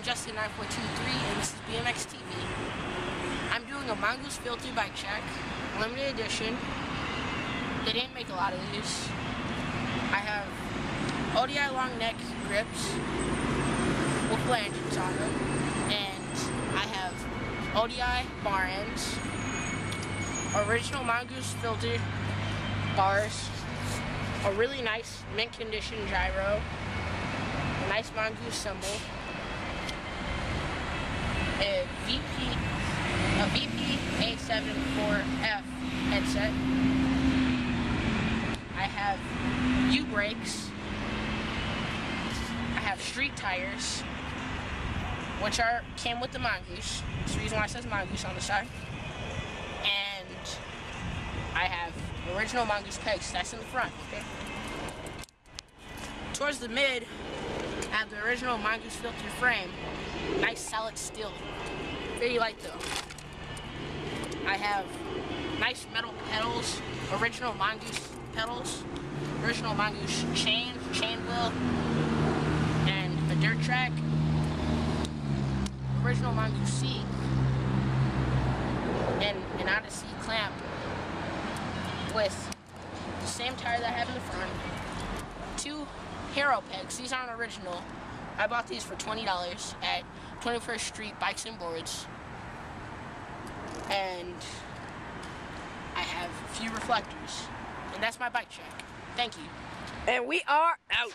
Justin9423 and this is BMX TV. I'm doing a Mongoose filter bike check, limited edition. They didn't make a lot of these. I have ODI long neck grips with flanges on them, and I have ODI bar ends, original Mongoose filter bars, a really nice mint condition gyro, a nice Mongoose symbol, a VP A74F headset. I have U-brakes. I have street tires, which came with the Mongoose. That's the reason why it says Mongoose on the side. And I have original Mongoose pegs. That's in the front. Okay. Towards the mid, I have the original Mongoose filter frame. Nice solid steel. Very light though. I have nice metal pedals, original Mongoose pedals, original Mongoose chain wheel, and a dirt track, original Mongoose seat, and an Odyssey clamp with the same tire that I have in the front, 2 Hero pegs. These aren't original. I bought these for $20 at 21st Street Bikes and Boards. And I have a few reflectors. And that's my bike check. Thank you. And we are out.